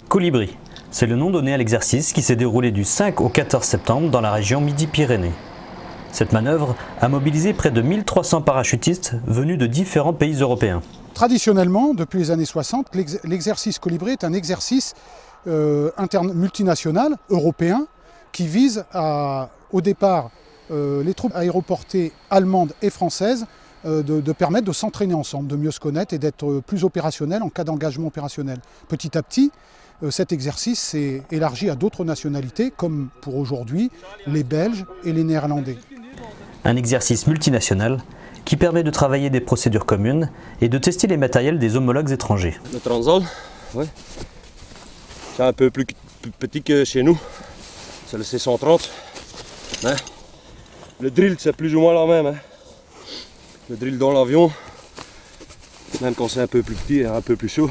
Colibri, c'est le nom donné à l'exercice qui s'est déroulé du 5 au 14 septembre dans la région Midi-Pyrénées. Cette manœuvre a mobilisé près de 1300 parachutistes venus de différents pays européens. Traditionnellement, depuis les années 60, l'exercice Colibri est un exercice multinational, européen, qui vise au départ les troupes aéroportées allemandes et françaises de permettre de s'entraîner ensemble, de mieux se connaître et d'être plus opérationnels en cas d'engagement opérationnel. Petit à petit, cet exercice s'est élargi à d'autres nationalités, comme pour aujourd'hui les Belges et les Néerlandais. Un exercice multinational qui permet de travailler des procédures communes et de tester les matériels des homologues étrangers. Le Transal, ouais. C'est un peu plus petit que chez nous, c'est le C130. Hein. Le drill c'est plus ou moins la même. Hein. Le drill dans l'avion, même quand c'est un peu plus petit et un peu plus chaud,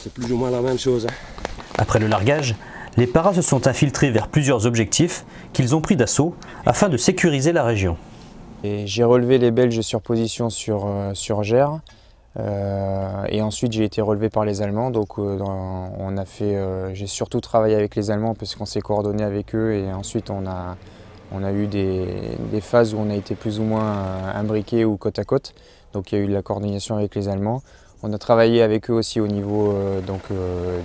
c'est plus ou moins la même chose. Hein. Après le largage, les paras se sont infiltrés vers plusieurs objectifs qu'ils ont pris d'assaut afin de sécuriser la région. J'ai relevé les Belges sur position sur Gers et ensuite j'ai été relevé par les Allemands. Donc j'ai surtout travaillé avec les Allemands parce qu'on s'est coordonné avec eux et ensuite on a eu des phases où on a été plus ou moins imbriqués ou côte à côte. Donc il y a eu de la coordination avec les Allemands. On a travaillé avec eux aussi au niveau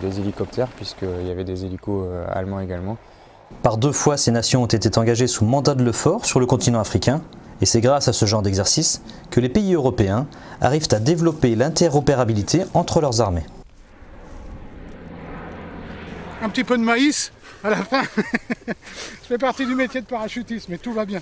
des hélicoptères puisqu'il y avait des hélicos allemands également. Par 2 fois, ces nations ont été engagées sous mandat de Lefort sur le continent africain. Et c'est grâce à ce genre d'exercice que les pays européens arrivent à développer l'interopérabilité entre leurs armées. Un petit peu de maïs à la fin. Je fais partie du métier de parachutisme, mais tout va bien.